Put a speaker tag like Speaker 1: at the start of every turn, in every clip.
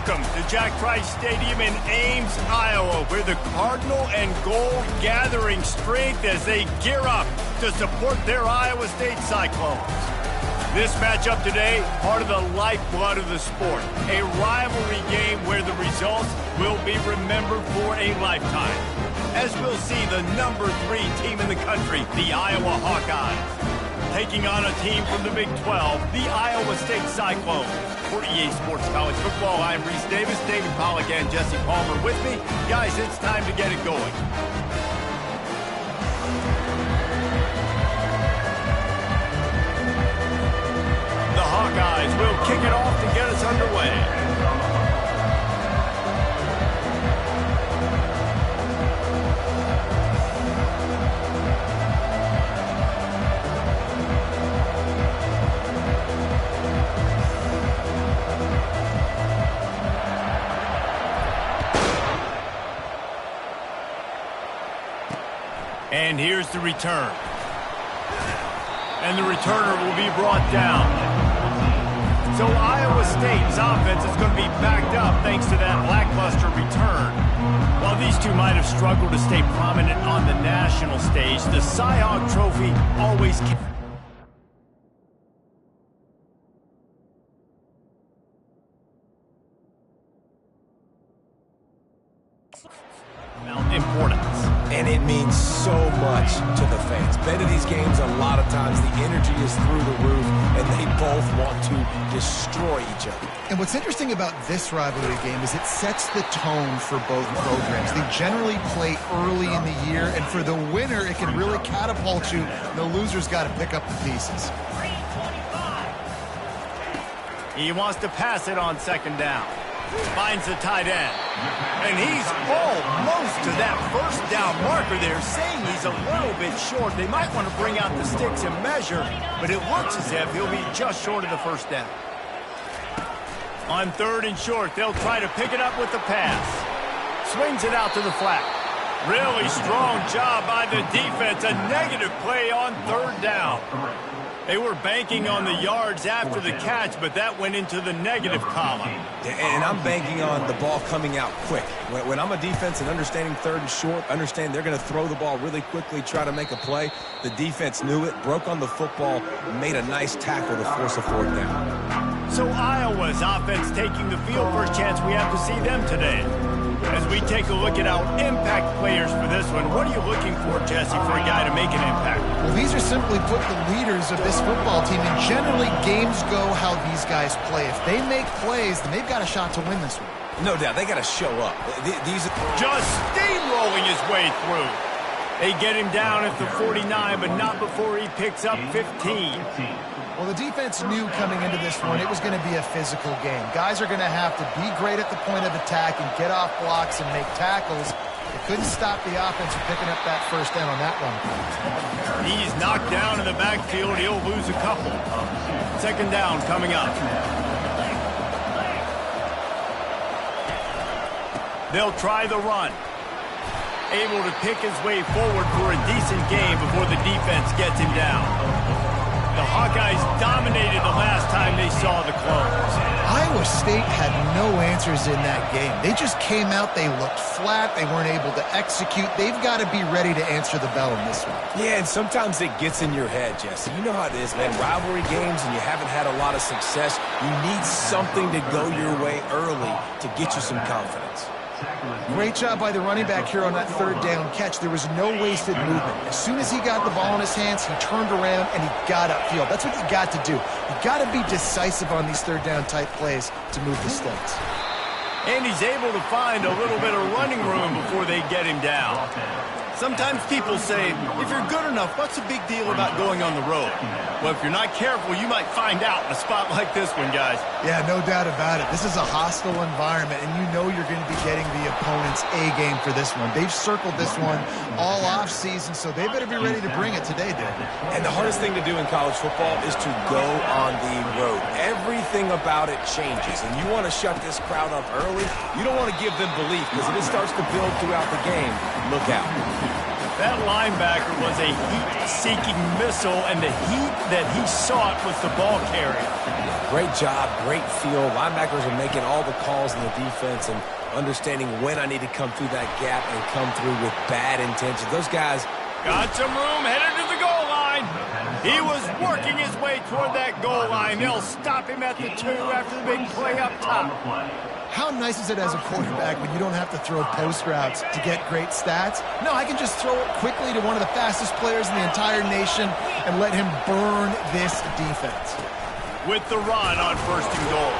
Speaker 1: Welcome to Jack Trice Stadium in Ames, Iowa, where the Cardinal and Gold gathering strength as they gear up to support their Iowa State Cyclones. This matchup today, part of the lifeblood of the sport, a rivalry game where the results will be remembered for a lifetime. As we'll see the number 3 team in the country, the Iowa Hawkeyes, taking on a team from the Big 12, the Iowa State Cyclones. For EA Sports College Football, I'm Reese Davis, David Pollack, and Jesse Palmer with me. Guys, it's time to get it going. The Hawkeyes will kick it off to get us underway. And here's the return. And the returner will be brought down. So Iowa State's offense is going to be backed up thanks to that lackluster return. While these two might have struggled to stay prominent on the national stage, the Cy-Hawk Trophy always importance.
Speaker 2: And it means so much to the fans. Bet of these games, a lot of times the energy is through the roof, and they both want to destroy each other.
Speaker 3: And what's interesting about this rivalry game is it sets the tone for both programs. They generally play early in the year, and for the winner, it can really catapult you. The loser's got to pick up the pieces.
Speaker 1: He wants to pass it on second down. Finds the tight end. And he's almost to that first down marker there, saying he's a little bit short. They might want to bring out the sticks and measure, but it looks as if he'll be just short of the first down. On third and short, they'll try to pick it up with the pass. Swings it out to the flat. Really strong job by the defense. A negative play on third down. They were banking on the yards after the catch, but that went into the negative column.
Speaker 2: And I'm banking on the ball coming out quick. When I'm a defense and understanding third and short, understand they're going to throw the ball really quickly, try to make a play. The defense knew it, broke on the football, made a nice tackle to force a fourth down.
Speaker 1: So Iowa's offense taking the field. First chance we have to see them today. As we take a look at our impact players for this one, what are you looking for, Jesse, for a guy to make an impact?
Speaker 3: Well, these are simply put the leaders of this football team, and generally games go how these guys play. If they make plays, then they've got a shot to win this one.
Speaker 2: No doubt, they got to show up. These
Speaker 1: just steamrolling his way through. They get him down at the 49, but not before he picks up 15.
Speaker 3: Well, the defense knew coming into this one it was going to be a physical game. Guys are going to have to be great at the point of attack and get off blocks and make tackles. They couldn't stop the offense from picking up that first down on that run.
Speaker 1: He's knocked down in the backfield. He'll lose a couple. Second down coming up. They'll try the run. Able to pick his way forward for a decent game before the defense gets him down. The Hawkeyes dominated the last time they saw the Clones.
Speaker 3: Iowa State had no answers in that game. They just came out, they looked flat, they weren't able to execute. They've got to be ready to answer the bell in this one.
Speaker 2: Yeah, and sometimes it gets in your head, Jesse. You know how it is, man. Rivalry games and you haven't had a lot of success. You need something to go your way early to get you some confidence.
Speaker 3: Great job by the running back here on that third down catch. There was no wasted movement. As soon as he got the ball in his hands, he turned around and he got upfield. That's what you got to do. You got to be decisive on these third down type plays to move the stakes.
Speaker 1: And he's able to find a little bit of running room before they get him down. Sometimes people say, if you're good enough, what's the big deal about going on the road? Well, if you're not careful, you might find out in a spot like this one, guys.
Speaker 3: Yeah, no doubt about it. This is a hostile environment, and you know you're going to be getting the opponent's A game for this one. They've circled this one all off season, so they better be ready to bring it today, David.
Speaker 2: And the hardest thing to do in college football is to go on the road. Everything about it changes, and you want to shut this crowd up early. You don't want to give them belief, because if it starts to build throughout the game, look out.
Speaker 1: That linebacker was a heat-seeking missile, and the heat that he sought was the ball carrier.
Speaker 2: Great job, great feel. Linebackers are making all the calls in the defense and understanding when I need to come through that gap and come through with bad intentions. Those guys
Speaker 1: got some room, headed to the goal line. He was working his way toward that goal line. They'll stop him at the 2 after the big play up top.
Speaker 3: How nice is it as a quarterback when you don't have to throw post routes to get great stats? No, I can just throw it quickly to one of the fastest players in the entire nation and let him burn this defense.
Speaker 1: With the run on 1st and goal.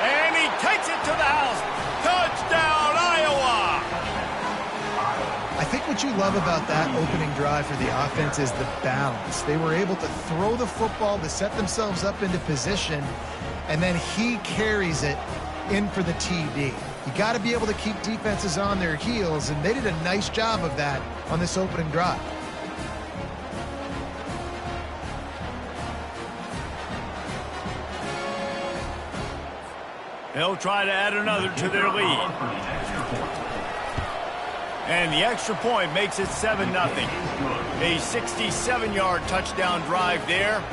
Speaker 1: And he takes it to the house. Touchdown, Iowa!
Speaker 3: I think what you love about that opening drive for the offense is the balance. They were able to throw the football to set themselves up into position, and then he carries it in for the TD. You got to be able to keep defenses on their heels, and they did a nice job of that on this opening drive.
Speaker 1: They'll try to add another to their lead. And the extra point makes it 7-0. A 67-yard touchdown drive there,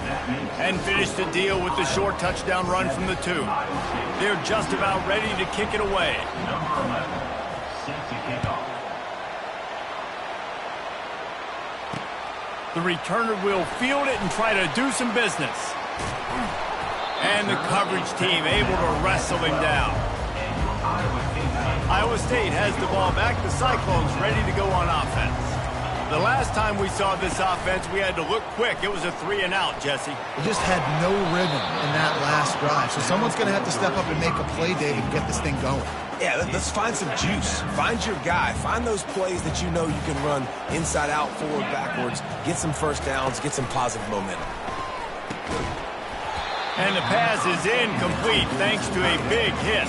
Speaker 1: and finish the deal with the short touchdown run from the 2. They're just about ready to kick it away. The returner will field it and try to do some business. And the coverage team able to wrestle him down. Iowa State has the ball back. The Cyclones ready to go on offense. The last time we saw this offense, we had to look quick. It was a 3-and-out, Jesse.
Speaker 3: They just had no rhythm in that last drive. So someone's going to have to step up and make a play, David, and get this thing going.
Speaker 2: Yeah, let's find some juice. Find your guy. Find those plays that you know you can run inside out, forward, backwards. Get some first downs. Get some positive momentum.
Speaker 1: And the pass is incomplete thanks to a big hit.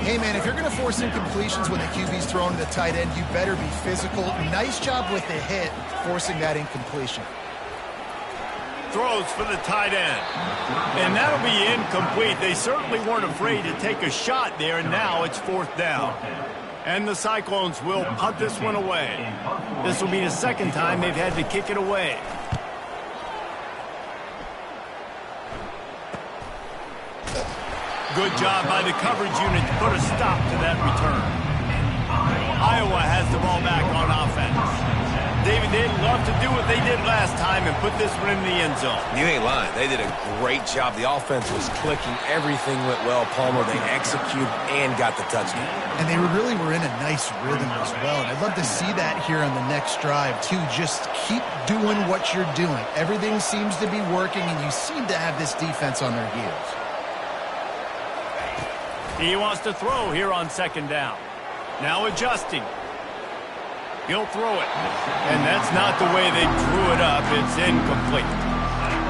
Speaker 3: Hey, man, if you're going to force incompletions when the QB's thrown to the tight end, you better be physical. Nice job with the hit, forcing that incompletion.
Speaker 1: Throws for the tight end. And that'll be incomplete. They certainly weren't afraid to take a shot there, and now it's 4th down. And the Cyclones will punt this one away. This will be the second time they've had to kick it away. Good job by the coverage unit to put a stop to that return. Iowa has the ball back on offense. David, they'd love to do what they did last time and put this one in the end zone.
Speaker 2: You ain't lying. They did a great job. The offense was clicking. Everything went well. Palmer, they executed and got the touchdown.
Speaker 3: And they really were in a nice rhythm as well. And I'd love to see that here on the next drive, too. Just keep doing what you're doing. Everything seems to be working, and you seem to have this defense on their heels.
Speaker 1: He wants to throw here on 2nd down. Now adjusting. He'll throw it. And that's not the way they drew it up. It's incomplete.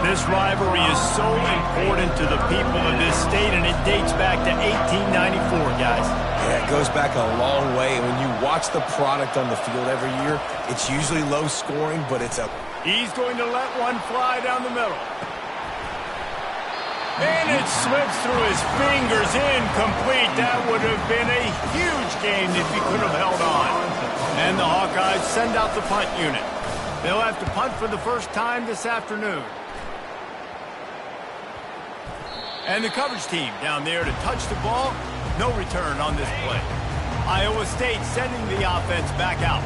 Speaker 1: This rivalry is so important to the people of this state, and it dates back to 1894, guys.
Speaker 2: Yeah, it goes back a long way. When you watch the product on the field every year, it's usually low scoring, but it's a...
Speaker 1: He's going to let one fly down the middle. And it slips through his fingers, incomplete. That would have been a huge game if he could have held on. And the Hawkeyes send out the punt unit. They'll have to punt for the first time this afternoon. And the coverage team down there to touch the ball. No return on this play. Iowa State sending the offense back out.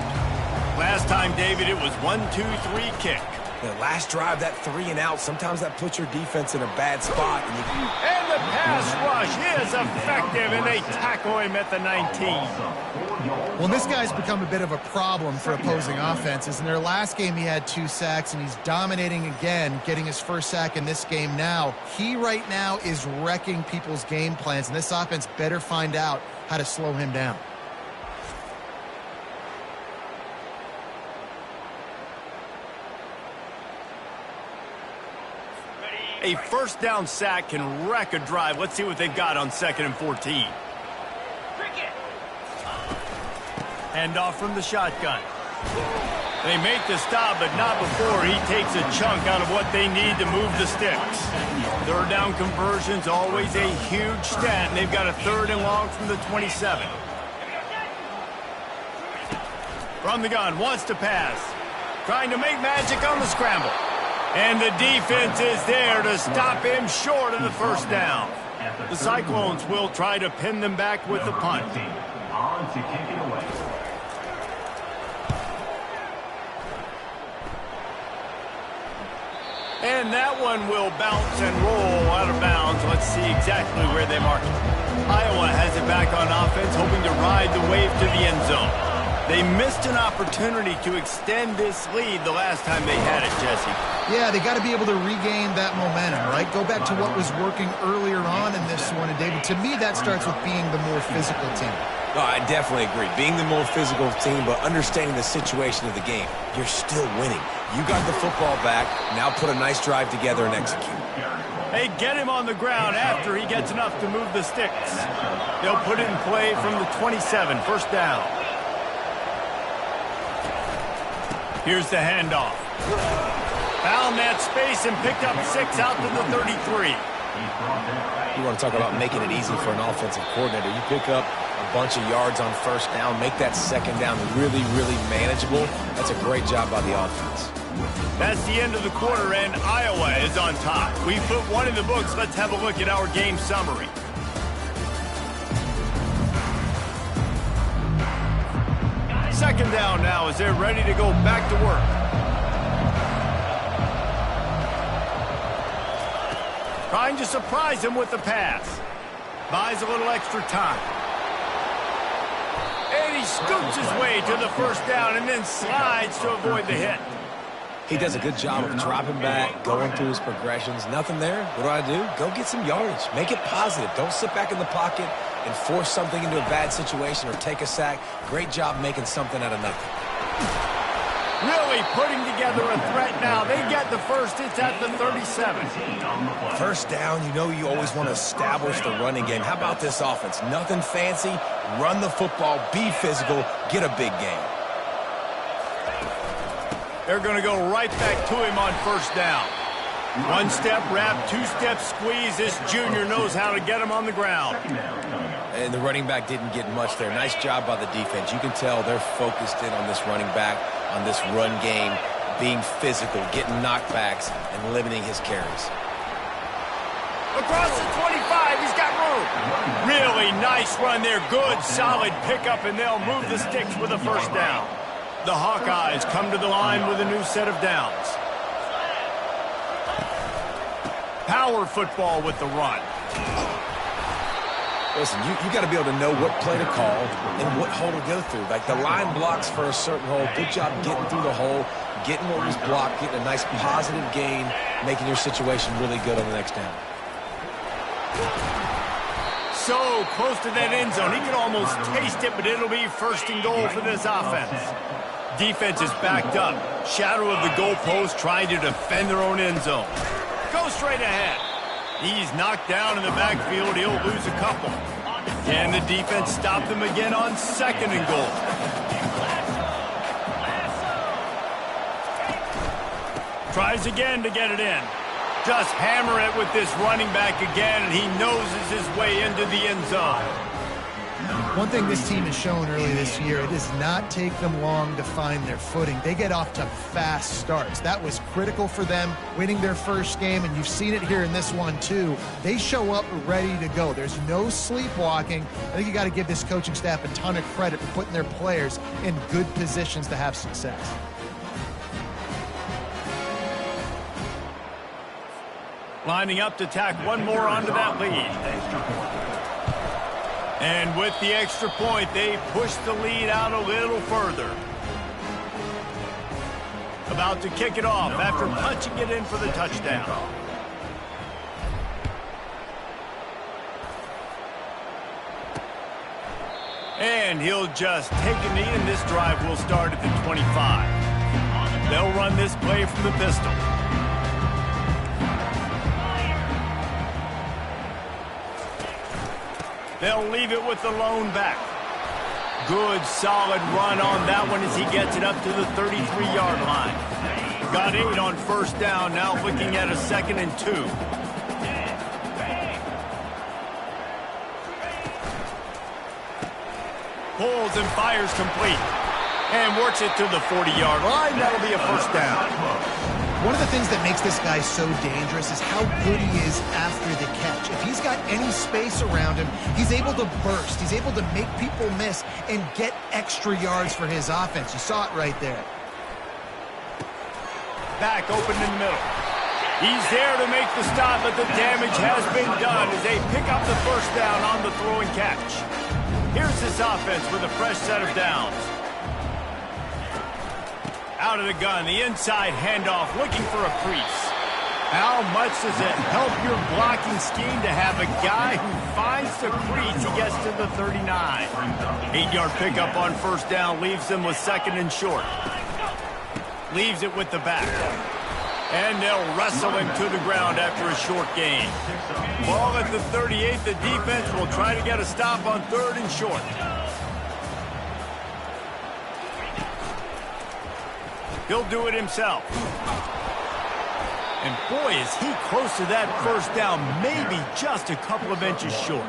Speaker 1: Last time, David, it was 1-2-3 kick.
Speaker 2: The last drive, that 3-and-out, sometimes that puts your defense in a bad spot.
Speaker 1: And the pass rush is effective, and they tackle him at the 19.
Speaker 3: Well, this guy's become a bit of a problem for opposing offenses. In their last game, he had 2 sacks, and he's dominating again, getting his first sack in this game now. He right now is wrecking people's game plans, and this offense better find out how to slow him down.
Speaker 1: A first down sack can wreck a drive. Let's see what they've got on 2nd and 14. Hand off from the shotgun. They make the stop, but not before he takes a chunk out of what they need to move the sticks. 3rd down conversion's always a huge stat, and they've got a 3rd and long from the 27. From the gun, wants to pass. Trying to make magic on the scramble. And the defense is there to stop him short of the first down. The Cyclones will try to pin them back with the punt.
Speaker 4: On to kick it away.
Speaker 1: And that one will bounce and roll out of bounds. Let's see exactly where they mark it. Iowa has it back on offense, hoping to ride the wave to the end zone. They missed an opportunity to extend this lead the last time they had it, Jesse.
Speaker 3: Yeah, they got to be able to regain that momentum, right? Go back to what was working earlier on in this one. And, David, to me, that starts with being the more physical team.
Speaker 2: No, I definitely agree. Being the more physical team, but understanding the situation of the game. You're still winning. You got the football back. Now put a nice drive together and execute.
Speaker 1: They get him on the ground after he gets enough to move the sticks. They'll put it in play from the 27, first down. Here's the handoff. Found that space and picked up 6 out to the 33.
Speaker 2: You want to talk about making it easy for an offensive coordinator. You pick up a bunch of yards on first down, make that second down really, really manageable. That's a great job by the offense.
Speaker 1: That's the end of the quarter, and Iowa is on top. We put one in the books. Let's have a look at our game summary. Second down now as they're ready to go back to work. Trying to surprise him with the pass. Buys a little extra time. And he scoots his way to the first down and then slides to avoid the hit.
Speaker 2: He does a good job of dropping back, going through his progressions. Nothing there. What do? Go get some yardage. Make it positive. Don't sit back in the pocket and force something into a bad situation or take a sack. Great job making something out of nothing.
Speaker 1: Really putting together a threat now. They get the first. It's at the 37.
Speaker 2: First down, you know you always want to establish the running game. How about this offense? Nothing fancy. Run the football. Be physical. Get a big game.
Speaker 1: They're going to go right back to him on first down. One-step wrap, two-step squeeze. This junior knows how to get him on the ground.
Speaker 2: And the running back didn't get much there. Nice job by the defense. You can tell they're focused in on this running back, on this run game, being physical, getting knockbacks, and limiting his carries.
Speaker 1: Across the 25, he's got room. Really nice run there. Good, solid pickup, and they'll move the sticks with a first down. The Hawkeyes come to the line with a new set of downs. Power football with the run.
Speaker 2: Listen, you got to be able to know what play to call and what hole to go through. Like the line blocks for a certain hole. Good job getting through the hole, getting what was blocked, getting a nice positive gain, making your situation really good on the next down.
Speaker 1: So close to that end zone. He can almost taste it, but it'll be first and goal for this offense. Defense is backed up. Shadow of the goalpost trying to defend their own end zone. Go straight ahead. He's knocked down in the backfield. He'll lose a couple. And the defense stopped him again on second and goal. Tries again to get it in. Just hammer it with this running back again, and he noses his way into the end zone.
Speaker 3: One thing this team has shown early this year, it does not take them long to find their footing. They get off to fast starts. That was critical for them winning their first game, and you've seen it here in this one too. They show up ready to go. There's no sleepwalking. I think you got to give this coaching staff a ton of credit for putting their players in good positions to have success.
Speaker 1: Lining up to tack one more onto that lead. And with the extra point, they push the lead out a little further. About to kick it off after punching it in for the touchdown. And he'll just take a knee, and this drive will start at the 25. They'll run this play from the pistol. They'll leave it with the lone back. Good, solid run on that one as he gets it up to the 33-yard line. Got 8 on first down, now looking at a 2nd and 2. Pulls and fires complete. And works it to the 40-yard line. That'll be a first down.
Speaker 3: One of the things that makes this guy so dangerous is how good he is after the catch. If he's got any space around him, he's able to burst. He's able to make people miss and get extra yards for his offense. You saw it right there.
Speaker 1: Back open in the middle. He's there to make the stop, but the damage has been done as they pick up the first down on the throw and catch. Here's this offense with a fresh set of downs. Out of the gun, the inside handoff, looking for a crease. How much does it help your blocking scheme to have a guy who finds the crease? He gets to the 39. 8-yard pickup on first down leaves them with second and short. Leaves it with the back. And they'll wrestle him to the ground after a short gain. Ball at the 38. The defense will try to get a stop on third and short. He'll do it himself. And boy, is he close to that first down, maybe just a couple of inches short.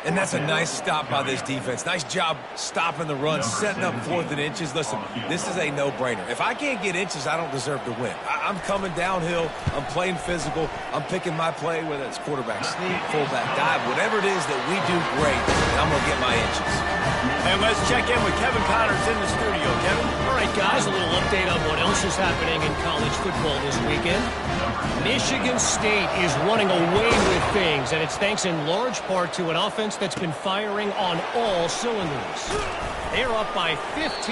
Speaker 2: And that's a nice stop by this defense. Nice job stopping the run, setting up 4th and inches. Listen, this is a no-brainer. If I can't get inches, I don't deserve to win. I'm coming downhill. I'm playing physical. I'm picking my play, whether it's quarterback sneak, fullback dive, whatever it is that we do great, and I'm going to get my inches.
Speaker 1: And let's check in with Kevin Connors in the studio. Kevin?
Speaker 5: All right, guys, a little update on what else is happening in college football this weekend. Michigan State is running away with things, and it's thanks in large part to an offense that's been firing on all cylinders. They're up by 15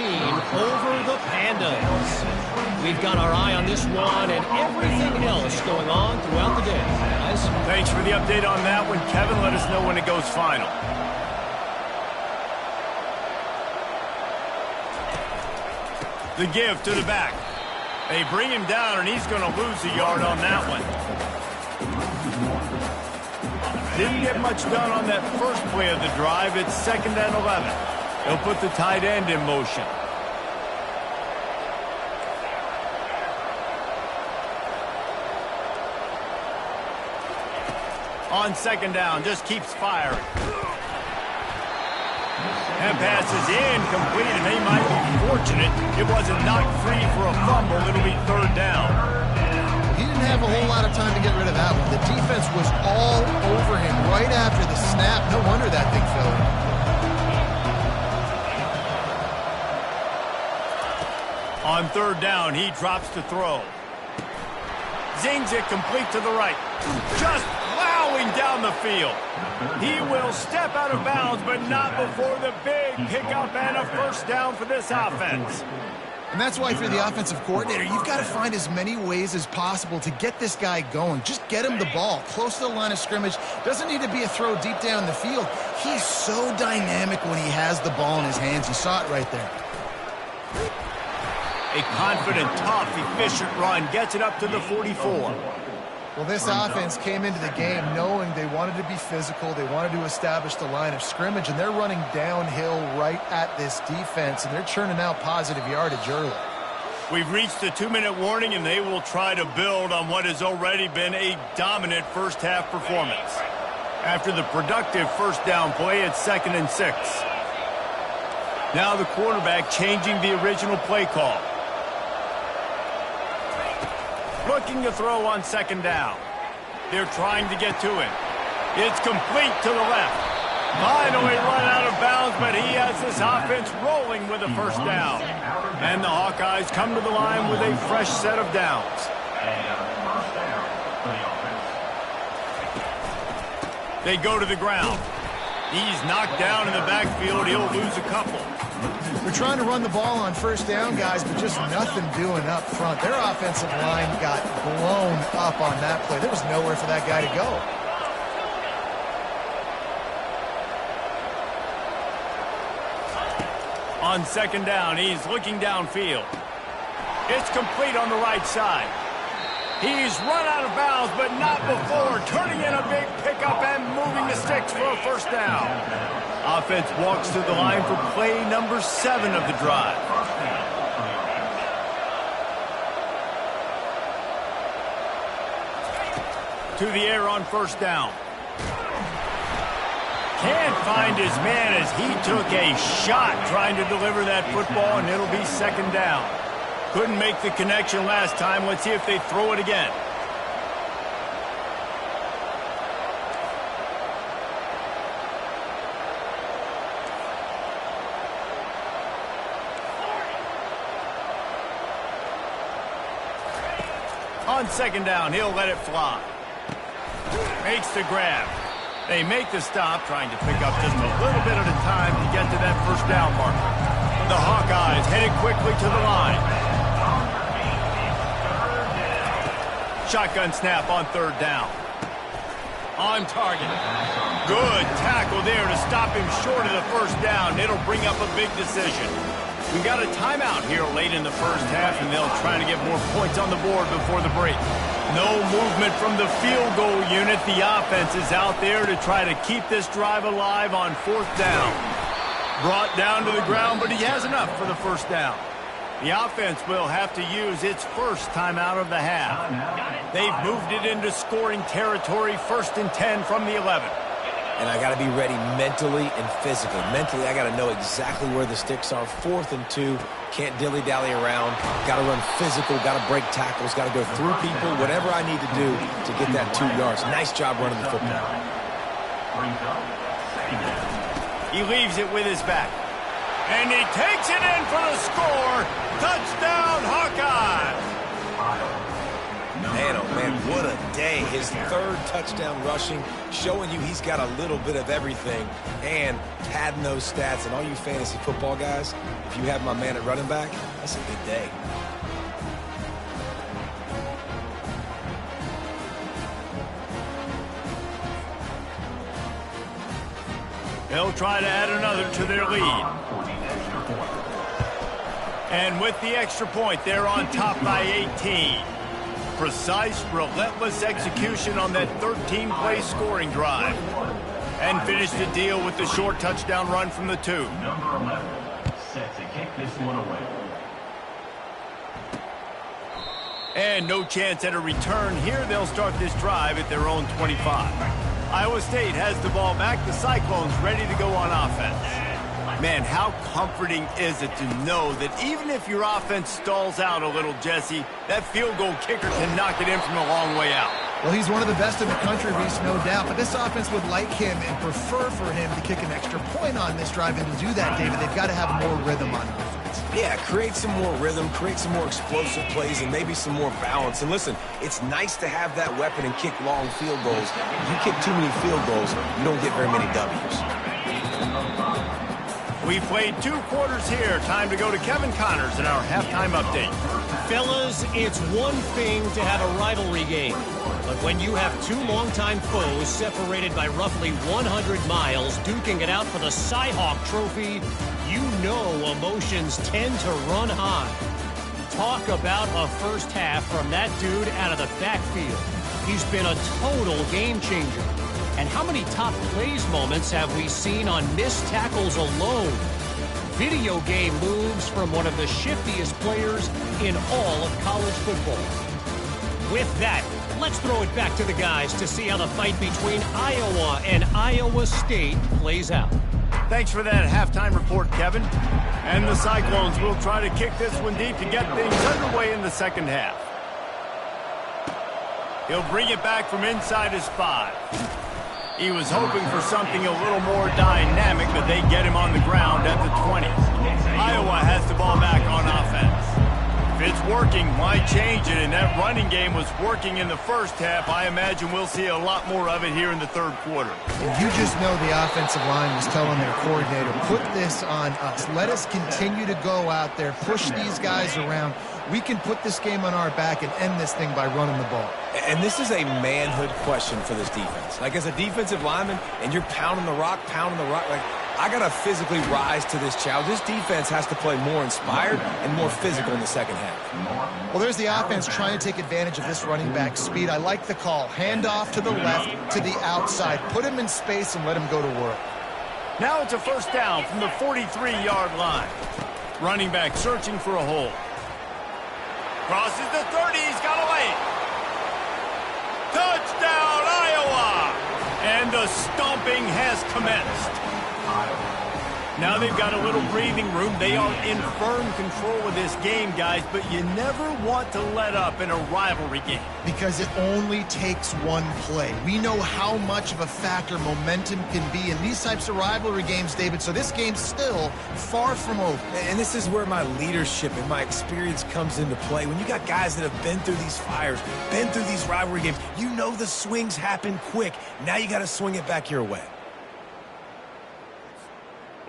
Speaker 5: over the Pandas. We've got our eye on this one and everything else going on throughout the day, guys.
Speaker 1: Thanks for the update on that one, Kevin. Let us know when it goes final. The give to the back. They bring him down, and he's going to lose a yard on that one. Didn't get much done on that first play of the drive. It's 2nd and 11. They'll put the tight end in motion. On 2nd down, just keeps firing. And passes incomplete, and they might be fortunate it wasn't knocked free for a fumble. It'll be 3rd down.
Speaker 3: He didn't have a whole lot of time to get rid of that one. The defense was all over him right after the snap. No wonder that thing fell in.
Speaker 1: On 3rd down, he drops to throw. Zings it complete to the right. Just plowing down the field. He will step out of bounds, but not before the big pickup and a first down for this offense.
Speaker 3: And that's why, if you're the offensive coordinator, you've got to find as many ways as possible to get this guy going. Just get him the ball close to the line of scrimmage. Doesn't need to be a throw deep down the field. He's so dynamic when he has the ball in his hands. You saw it right there.
Speaker 1: A confident, tough, efficient run gets it up to the 44.
Speaker 3: Well, this offense came into the game knowing they wanted to be physical. They wanted to establish the line of scrimmage, and they're running downhill right at this defense, and they're churning out positive yardage early.
Speaker 1: We've reached the 2-minute warning, and they will try to build on what has already been a dominant first-half performance. After the productive first down play, it's 2nd and 6. Now the quarterback changing the original play call. Looking to throw on 2nd down. They're trying to get to him. It's complete to the left. Finally run out of bounds, but he has this offense rolling with a first down. And the Hawkeyes come to the line with a fresh set of downs. They go to the ground. He's knocked down in the backfield. He'll lose a couple.
Speaker 3: They're trying to run the ball on first down, guys, but just nothing doing up front. Their offensive line got blown up on that play. There was nowhere for that guy to go.
Speaker 1: On 2nd down, he's looking downfield. It's complete on the right side. He's run out of bounds, but not before turning in a big pickup and moving the sticks for a first down. Offense walks to the line for play number 7 of the drive. To the air on first down. Can't find his man as he took a shot trying to deliver that football, and it'll be second down. Couldn't make the connection last time. Let's see if they throw it again. On second down, he'll let it fly. Makes the grab. They make the stop, trying to pick up just a little bit at a time to get to that first down marker. The Hawkeyes headed quickly to the line. Shotgun snap on third down. On target. Good tackle there to stop him short of the first down. It'll bring up a big decision. We got a timeout here late in the first half, and they'll try to get more points on the board before the break. No movement from the field goal unit. The offense is out there to try to keep this drive alive on fourth down. Brought down to the ground, but he has enough for the first down. The offense will have to use its first timeout of the half. They've moved it into scoring territory, 1st and 10 from the 11.
Speaker 2: And I got to be ready mentally and physically. Mentally, I got to know exactly where the sticks are. 4th and 2. Can't dilly-dally around. Got to run physical. Got to break tackles. Got to go through people. Whatever I need to do to get that 2 yards. Nice job running the football.
Speaker 1: He leaves it with his back. And he takes it in for the score. Touchdown, Hawkeye!
Speaker 2: Man, oh man, what a day. His 3rd touchdown rushing, showing you he's got a little bit of everything, and padding those stats. And all you fantasy football guys, if you have my man at running back, that's a good day.
Speaker 1: They'll try to add another to their lead. And with the extra point, they're on top by 18. Precise, relentless execution on that 13-play scoring drive. And finished the deal with the short touchdown run from the 2.
Speaker 4: Number 11, set to kick this one away.
Speaker 1: And no chance at a return here. They'll start this drive at their own 25. Iowa State has the ball back. The Cyclones ready to go on offense. Man, how comforting is it to know that even if your offense stalls out a little, Jesse, that field goal kicker can knock it in from a long way out.
Speaker 3: Well, he's one of the best in the country, Reese, no doubt. But this offense would like him and prefer for him to kick an extra point on this drive. And to do that, David, they've got to have more rhythm on offense.
Speaker 2: Yeah, create some more rhythm, create some more explosive plays, and maybe some more balance. And listen, it's nice to have that weapon and kick long field goals. If you kick too many field goals, you don't get very many W's.
Speaker 1: We played 2 quarters here. Time to go to Kevin Connors in our halftime update.
Speaker 5: Fellas, it's one thing to have a rivalry game, but when you have 2 longtime foes separated by roughly 100 miles duking it out for the Cy-Hawk Trophy, you know emotions tend to run high. Talk about a first half from that dude out of the backfield. He's been a total game changer. And how many top plays moments have we seen on missed tackles alone? Video game moves from one of the shiftiest players in all of college football. With that, let's throw it back to the guys to see how the fight between Iowa and Iowa State plays out.
Speaker 1: Thanks for that halftime report, Kevin. And the Cyclones will try to kick this one deep to get things underway in the second half. He'll bring it back from inside his 5. He was hoping for something a little more dynamic, but they get him on the ground at the 20. Iowa has the ball back on offense. If it's working, why change it? And that running game was working in the first half. I imagine we'll see a lot more of it here in the 3rd quarter.
Speaker 3: You just know the offensive line was telling their coordinator, put this on us. Let us continue to go out there, push these guys around. We can put this game on our back and end this thing by running the ball.
Speaker 2: And this is a manhood question for this defense. Like, as a defensive lineman, and you're pounding the rock, like, I got to physically rise to this challenge. This defense has to play more inspired and more physical in the second half.
Speaker 3: Well, there's the offense trying to take advantage of this running back speed. I like the call. Hand off to the left, to the outside. Put him in space and let him go to work.
Speaker 1: Now it's a first down from the 43-yard line. Running back searching for a hole. Crosses the 30, he's got away. Touchdown, Iowa! And the stomping has commenced. Now they've got a little breathing room. They are in firm control of this game, guys, but you never want to let up in a rivalry game.
Speaker 3: Because it only takes one play. We know how much of a factor momentum can be in these types of rivalry games, David, so this game's still far from over.
Speaker 2: And this is where my leadership and my experience comes into play. When you got guys that have been through these fires, been through these rivalry games, you know the swings happen quick. Now you got to swing it back your way.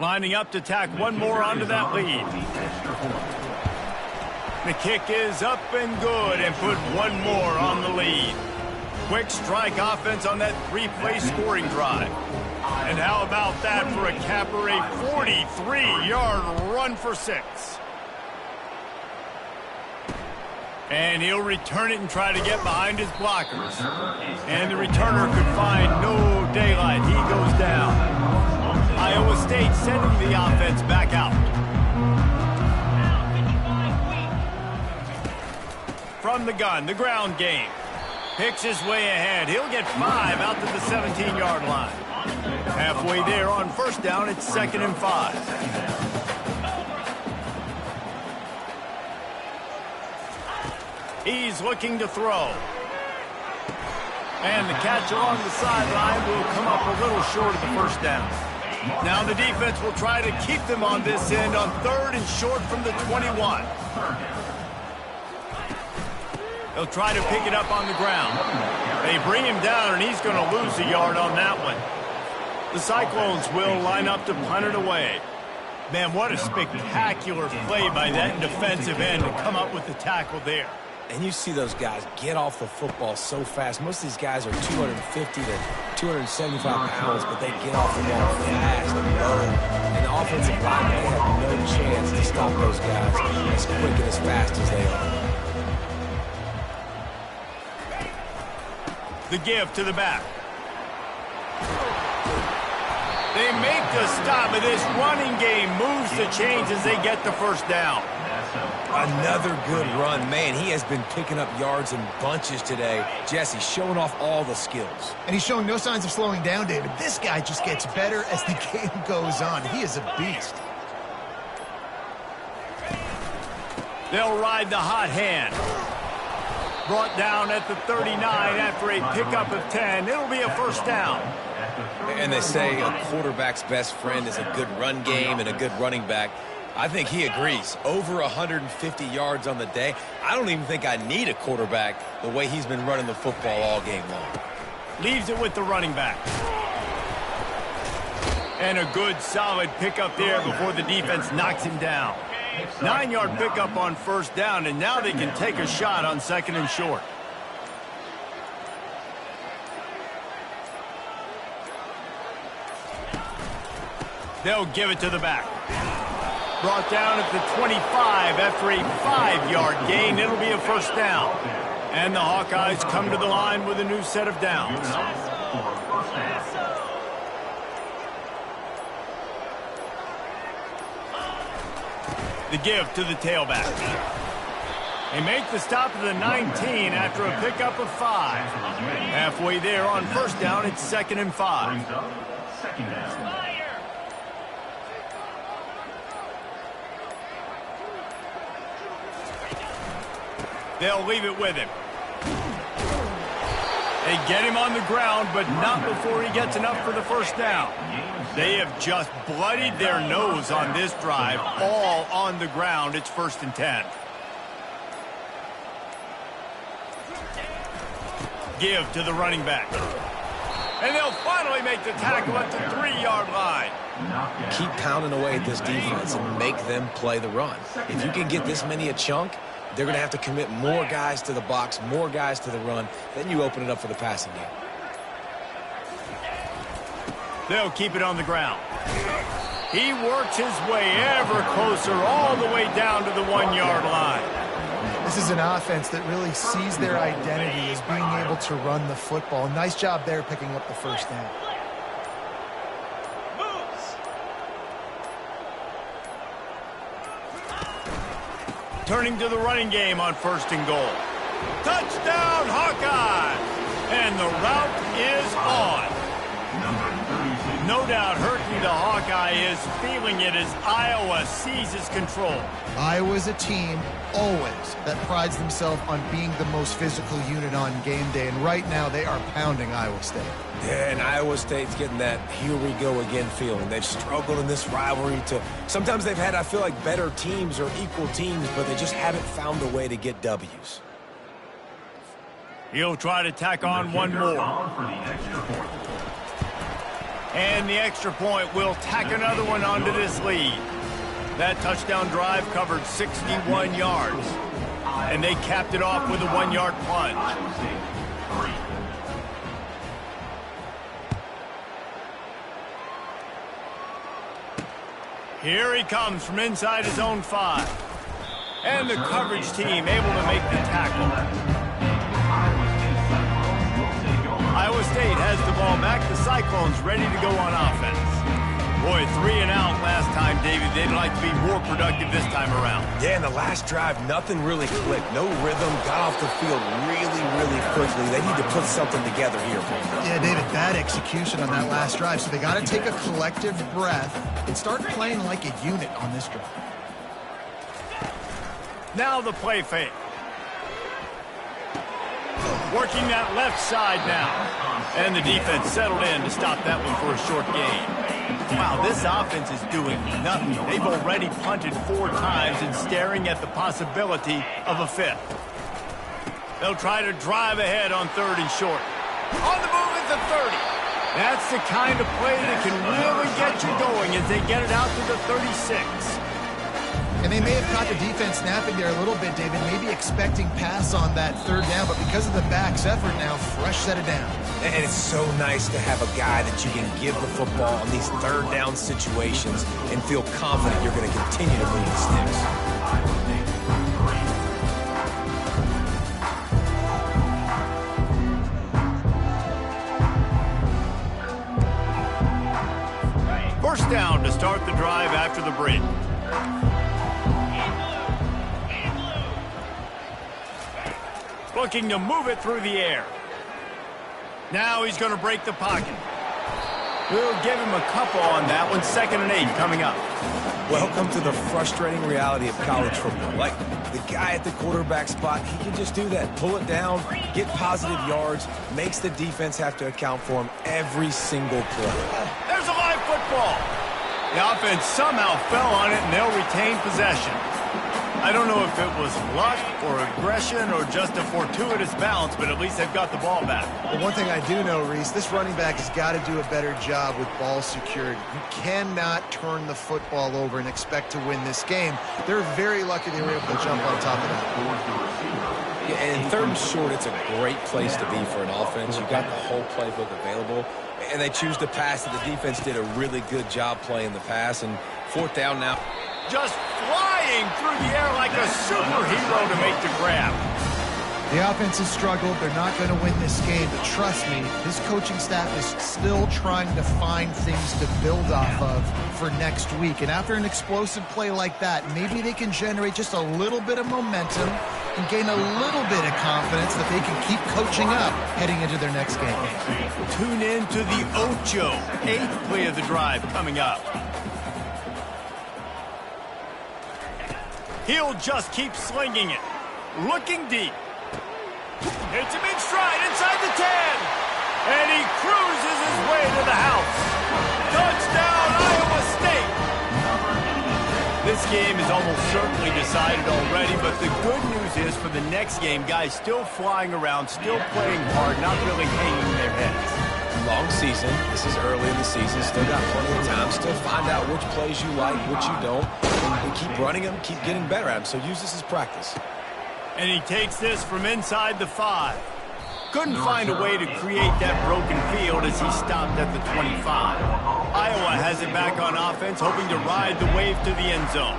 Speaker 1: Lining up to tack one more onto that lead. The kick is up and good and put one more on the lead. Quick strike offense on that three-play scoring drive. And how about that for a capper, a 43-yard run for 6. And he'll return it and try to get behind his blockers. And the returner could find no daylight. He goes down. Iowa State sending the offense back out. From the gun, the ground game. Picks his way ahead. He'll get 5 out to the 17-yard line. Halfway there on first down, it's 2nd and 5. He's looking to throw. And the catch along the sideline will come up a little short of the first down. Now the defense will try to keep them on this end on 3rd and short from the 21. They'll try to pick it up on the ground. They bring him down, and he's going to lose a yard on that one. The Cyclones will line up to punt it away. Man, what a spectacular play by that defensive end to come up with the tackle there.
Speaker 2: And you see those guys get off the football so fast. Most of these guys are 250 to 275 pounds, but they get off the ball fast and low. And the offensive line, they have no chance to stop those guys as quick and as fast as they are.
Speaker 1: The give to the back. They make the stop, but this running game moves the chains as they get the first down.
Speaker 2: Another good run. Man, he has been picking up yards in bunches today. Jesse showing off all the skills.
Speaker 3: And he's showing no signs of slowing down, David. This guy just gets better as the game goes on. He is a beast.
Speaker 1: They'll ride the hot hand. Brought down at the 39 after a pickup of 10. It'll be a first down.
Speaker 2: And they say a quarterback's best friend is a good run game and a good running back. I think he agrees. Over 150 yards on the day. I don't even think I need a quarterback the way he's been running the football all game long.
Speaker 1: Leaves it with the running back. And a good solid pickup there before the defense knocks him down. 9-yard pickup on first down, and now they can take a shot on 2nd and short. They'll give it to the back. Brought down at the 25 after a 5-yard gain. It'll be a first down. And the Hawkeyes come to the line with a new set of downs. The give to the tailback. They make the stop at the 19 after a pickup of 5. Halfway there on first down, it's 2nd and 5. They'll leave it with him. They get him on the ground, but not before he gets enough for the first down. They have just bloodied their nose on this drive, all on the ground. It's 1st and 10. Give to the running back. And they'll finally make the tackle at the 3-yard line.
Speaker 2: Keep pounding away at this defense and make them play the run. If you can get this many a chunk, they're going to have to commit more guys to the box, more guys to the run. Then you open it up for the passing game.
Speaker 1: They'll keep it on the ground. He works his way ever closer all the way down to the 1-yard line.
Speaker 3: This is an offense that really sees their identity as being able to run the football. Nice job there picking up the first down.
Speaker 1: Turning to the running game on 1st and goal. Touchdown, Hawkeyes! And the route is on. No doubt hurting the Hawkeye is feeling it as Iowa seizes control.
Speaker 3: Iowa's a team, always, that prides themselves on being the most physical unit on game day, and right now they are pounding Iowa State.
Speaker 2: Yeah, and Iowa State's getting that here we go again feeling. They've struggled in this rivalry sometimes they've had, I feel like, better teams or equal teams, but they just haven't found a way to get W's.
Speaker 1: He'll try to tack on one more. And the extra point will tack another one onto this lead. That touchdown drive covered 61 yards. And they capped it off with a 1-yard plunge. Here he comes from inside his own 5. And the coverage team able to make the tackle. Iowa State has the ball back. The Cyclones ready to go on offense. Boy, 3 and out last time, David. They'd like to be more productive this time around.
Speaker 2: Yeah, in the last drive, nothing really clicked. No rhythm, got off the field really, really quickly. They need to put something together here.
Speaker 3: Yeah, David, bad execution on that last drive. So they got to take a collective breath and start playing like a unit on this drive.
Speaker 1: Now the play fake. Working that left side now. And the defense settled in to stop that one for a short gain. Wow, this offense is doing nothing. They've already punted 4 times and staring at the possibility of a 5th. They'll try to drive ahead on 3rd and short. On the move at the 30. That's the kind of play that can really get you going as they get it out to the 36.
Speaker 3: And they may have caught the defense napping there a little bit, David, maybe expecting pass on that 3rd down, but because of the back's effort now, fresh set of downs.
Speaker 2: And it's so nice to have a guy that you can give the football in these 3rd down situations and feel confident you're going to continue to move the sticks.
Speaker 1: First down to start the drive after the break. Looking to move it through the air. Now he's going to break the pocket. We'll give him a couple on that one. 2nd and 8 coming up.
Speaker 2: Welcome to the frustrating reality of college football. Like, the guy at the quarterback spot, he can just do that. Pull it down, get positive yards, makes the defense have to account for him every single play.
Speaker 1: There's a live football. The offense somehow fell on it, and they'll retain possession. I don't know if it was luck or aggression or just a fortuitous bounce, but at least they've got the ball back.
Speaker 3: Well, one thing I do know, Reese, this running back has got to do a better job with ball security. You cannot turn the football over and expect to win this game. They're very lucky they were able to jump on top of that.
Speaker 2: Yeah, and 3rd and short, it's a great place to be for an offense. You got the whole playbook available, and they choose to pass it. The defense did a really good job playing the pass, and 4th down now.
Speaker 1: Just flying through the air like a superhero to make the grab.
Speaker 3: The offense has struggled. They're not going to win this game, but trust me, this coaching staff is still trying to find things to build off of for next week. And after an explosive play like that, maybe they can generate just a little bit of momentum and gain a little bit of confidence that they can keep coaching up heading into their next game.
Speaker 1: Tune in to the Ocho, 8th play of the drive coming up. He'll just keep slinging it. Looking deep. Hits him in stride inside the 10. And he cruises his way to the house. Touchdown, Iowa State. This game is almost certainly decided already, but the good news is for the next game, guys still flying around, still playing hard, not really hanging their heads.
Speaker 2: Long season. This is early in the season. Still got plenty of time. Still find out which plays you like, which you don't. And keep running them, keep getting better at them. So use this as practice.
Speaker 1: And he takes this from inside the 5. Couldn't find a way to create that broken field as he stopped at the 25. Iowa has it back on offense, hoping to ride the wave to the end zone.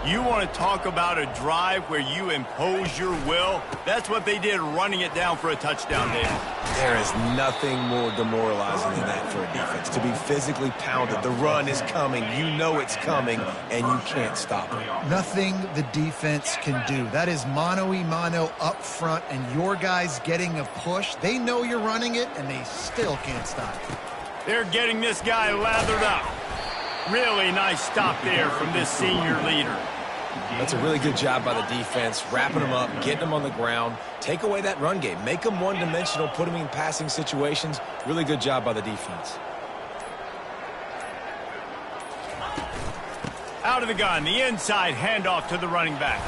Speaker 1: You want to talk about a drive where you impose your will? That's what they did, running it down for a touchdown there.
Speaker 2: There is nothing more demoralizing than that for a defense. To be physically pounded. The run is coming. You know it's coming, and you can't stop it.
Speaker 3: Nothing the defense can do. That is mano-a-mano up front, and your guys getting a push. They know you're running it, and they still can't stop it.
Speaker 1: They're getting this guy lathered up. Really nice stop there from this senior leader.
Speaker 2: That's a really good job by the defense, wrapping them up, getting them on the ground, take away that run game, make them one-dimensional, put them in passing situations. Really good job by the defense.
Speaker 1: Out of the gun, the inside handoff to the running back.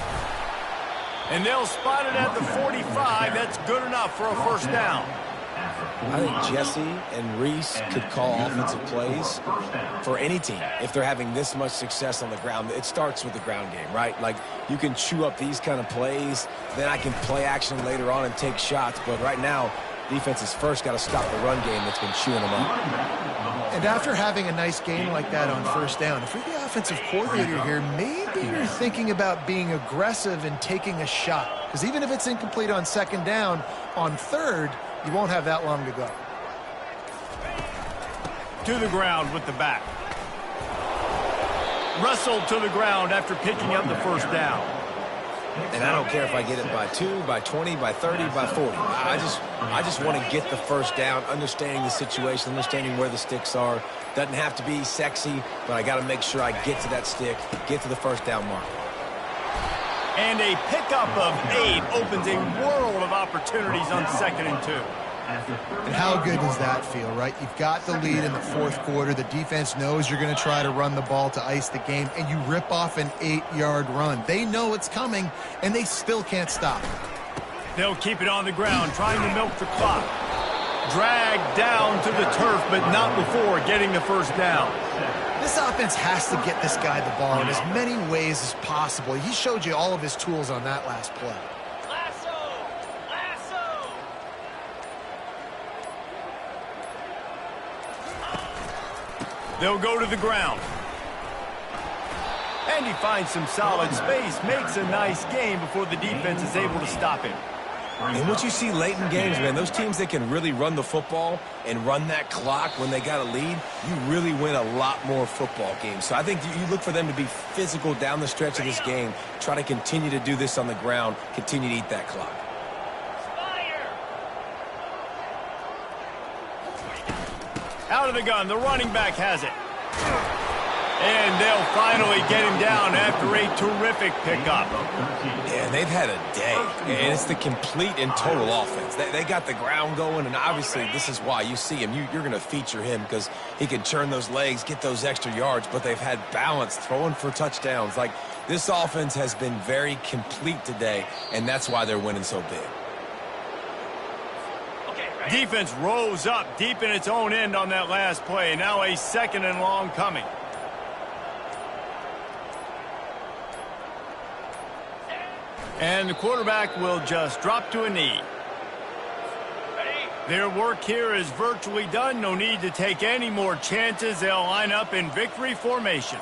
Speaker 1: And they'll spot it at the 45. That's good enough for a first down.
Speaker 2: I think Jesse and Reese could call offensive plays for any team if they're having this much success on the ground. It starts with the ground game, right? Like, you can chew up these kind of plays, then I can play action later on and take shots. But right now, defense has first got to stop the run game that's been chewing them up.
Speaker 3: And after having a nice game like that on first down, if you're the offensive coordinator here, maybe you're thinking about being aggressive and taking a shot. Because even if it's incomplete on second down, on third, you won't have that long to go.
Speaker 1: To the ground with the back. Wrestled to the ground after picking up the first down.
Speaker 2: And I don't care if I get it by 2, by 20, by 30, by 40. I just want to get the first down, understanding the situation, understanding where the sticks are. Doesn't have to be sexy, but I got to make sure I get to that stick, get to the first down mark.
Speaker 1: And a pickup of 8 opens a world of opportunities on 2nd and 2.
Speaker 3: And how good does that feel, right? You've got the lead in the fourth quarter. The defense knows you're going to try to run the ball to ice the game, and you rip off an 8-yard run. They know it's coming, and they still can't stop it.
Speaker 1: They'll keep it on the ground, trying to milk the clock. Dragged down to the turf, but not before getting the first down.
Speaker 3: This offense has to get this guy the ball in as many ways as possible. He showed you all of his tools on that last play.
Speaker 1: They'll go to the ground. And he finds some solid space, makes a nice game before the defense is able to stop him.
Speaker 2: And what you see late in games, man, those teams that can really run the football and run that clock when they got a lead, you really win a lot more football games. So I think you look for them to be physical down the stretch of this game, try to continue to do this on the ground, continue to eat that clock.
Speaker 1: Out of the gun, the running back has it. And they'll finally get him down after a terrific pickup.
Speaker 2: Yeah, they've had a day, and it's the complete and total offense. They got the ground going, and obviously this is why you see him. You're going to feature him because he can turn those legs, get those extra yards, but they've had balance, throwing for touchdowns. Like, this offense has been very complete today, and that's why they're winning so big.
Speaker 1: Defense rose up deep in its own end on that last play. Now a 2nd and long coming. And the quarterback will just drop to a knee. Their work here is virtually done. No need to take any more chances. They'll line up in victory formation.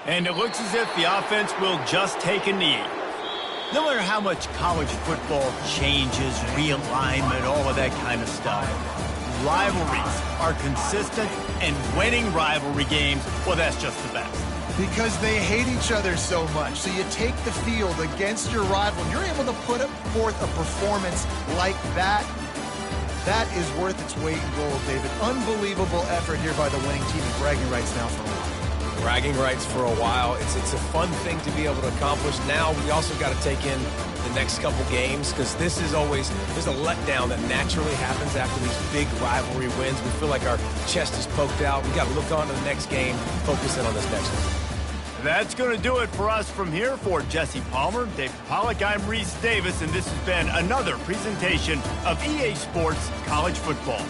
Speaker 1: And it looks as if the offense will just take a knee. No matter how much college football changes, realignment, all of that kind of stuff, rivalries are consistent, and winning rivalry games, well, that's just the best.
Speaker 3: Because they hate each other so much. So you take the field against your rival, and you're able to put forth a performance like that. That is worth its weight in gold, David. Unbelievable effort here by the winning team, and bragging rights now for a while.
Speaker 2: Bragging rights for a while. It's a fun thing to be able to accomplish. Now we also got to take in the next couple games, because this is always, there's a letdown that naturally happens after these big rivalry wins. We feel like our chest is poked out. We got to look on to the next game, focus in on this next one.
Speaker 1: That's going to do it for us from here. For Jesse Palmer, David Pollack, I'm Reese Davis, and this has been another presentation of EA Sports College Football.